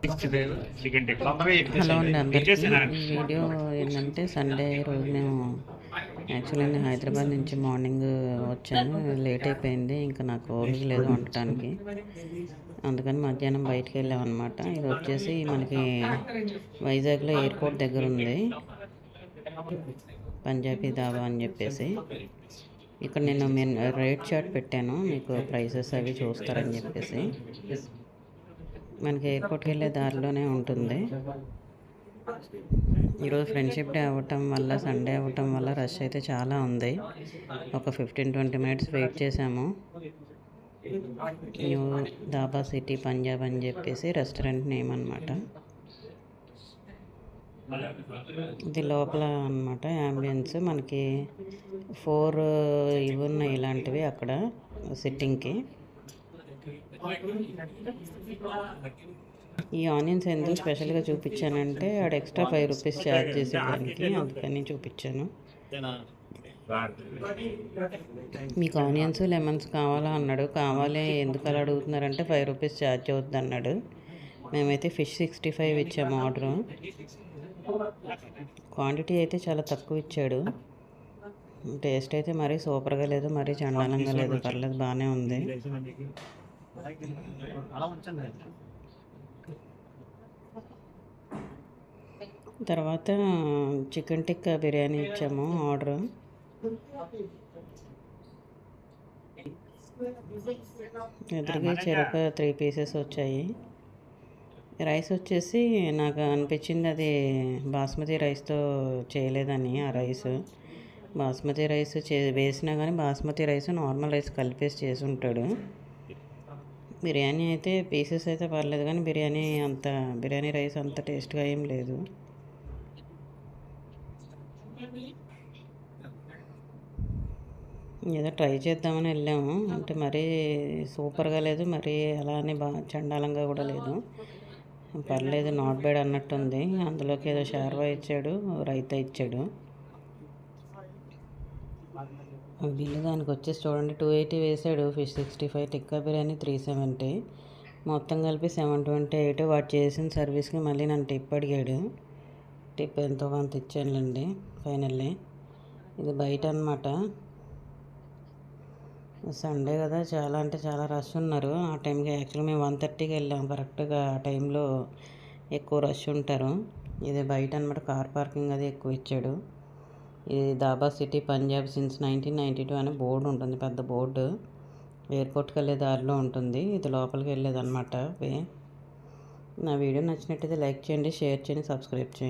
Hello అండి అందరికీ. ఈ వీడియో ఏంటంటే సండే రోజు మేము యాక్చువల్లీ నేను హైదరాబాద్ నుంచి మార్నింగ్ వచ్చాను. లేట్ అయిపోయింది, ఇంకా నాకు ఓపిక లేదు వండటానికి. అందుకని మధ్యాహ్నం బయటికి వెళ్ళామన్నమాట. ఇది వచ్చేసి మనకి వైజాగ్లో ఎయిర్పోర్ట్ దగ్గర ఉంది, పంజాబీ ధాబా అని చెప్పేసి. ఇక్కడ నేను రేట్ చార్ట్ పెట్టాను, మీకు ప్రైసెస్ అవి చూస్తారని చెప్పేసి. మనకి ఎయిర్పోర్ట్కి వెళ్ళే దారిలోనే ఉంటుంది. ఈరోజు ఫ్రెండ్షిప్ డే అవ్వటం వల్ల, సండే అవ్వటం వల్ల రష్ అయితే చాలా ఉంది. ఒక 15-20 మినిట్స్ వెయిట్ చేసాము. న్యూ ధాబా సిటీ పంజాబ్ అని చెప్పేసి రెస్టారెంట్ నేమ్ అనమాట. ఇది లోపల అనమాట యాంబియన్స్. మనకి 4 ఇవి ఉన్నాయి ఇలాంటివి అక్కడ సిట్టింగ్కి. ఈ ఆనియన్స్ ఎందుకు స్పెషల్గా చూపించానంటే ఆడ ఎక్స్ట్రా 5 రూపీస్ ఛార్జ్ చేసేదానికి, అందుకని చూపించాను. మీకు ఆనియన్స్ లెమన్స్ కావాలా అన్నాడు. కావాలి, ఎందుకు అలా అడుగుతున్నారంటే 5 రూపీస్ ఛార్జ్ అవుతుంది అన్నాడు. మేమైతే ఫిష్ 65 ఇచ్చాము ఆర్డరు. క్వాంటిటీ అయితే చాలా తక్కువ ఇచ్చాడు. టేస్ట్ అయితే మరీ సూపర్గా లేదు, మరీ చండాలంగా లేదు, పర్లేదు, బాగానే ఉంది. తర్వాత చికెన్ టిక్కా బిర్యానీ ఇచ్చాము ఆర్డరు. ఎదురుగా చెరొక 3 పీసెస్ వచ్చాయి. రైస్ వచ్చేసి నాకు అనిపించింది అది బాస్మతి రైస్తో చేయలేదని. ఆ రైస్ బాస్మతి రైస్ వేసినా కానీ బాస్మతి రైస్ నార్మల్ రైస్ కలిపేసి చేసి ఉంటాడు. బిర్యానీ అయితే పీసెస్ అయితే పర్లేదు, కానీ బిర్యానీ రైస్ అంత టేస్ట్గా ఏం లేదు. ఏదో ట్రై చేద్దామని వెళ్ళాము, అంటే మరీ సూపర్గా లేదు, మరీ అలానే చండాలంగా కూడా లేదు, పర్లేదు, నాట్ బ్యాడ్ అన్నట్టుంది. అందులోకి ఏదో షార్వా ఇచ్చాడు, రైతా ఇచ్చాడు. బిల్లు దానికి వచ్చేసి చూడండి, 280 వేసాడు. ఫిష్ 65, టిక్కా బిర్యానీ 370, మొత్తం కలిపి 728. వాడు చేసిన సర్వీస్కి మళ్ళీ నన్ను టిప్ అడిగాడు. టిప్ ఎంతో కొంత ఇచ్చానులేండి ఫైనల్లీ. ఇది బయట అనమాట. సండే కదా, చాలా అంటే చాలా రష్ ఉన్నారు ఆ టైంకి. యాక్చువల్గా మేము 1:30కి వెళ్ళాము, కరెక్ట్గా ఆ టైంలో ఎక్కువ రష్ ఉంటారు. ఇది బయట అనమాట, కార్ పార్కింగ్ అది ఎక్కువ ఇచ్చాడు. ఇది ధాబా సిటీ పంజాబ్ సిన్స్ 1992 అనే బోర్డు ఉంటుంది, పెద్ద బోర్డు. ఎయిర్పోర్ట్కి వెళ్ళే దారిలో ఉంటుంది. ఇది లోపలికి వెళ్ళేదన్నమాట. నా వీడియో నచ్చినట్టయితే లైక్ చేయండి, షేర్ చేయండి, సబ్స్క్రైబ్ చేయండి.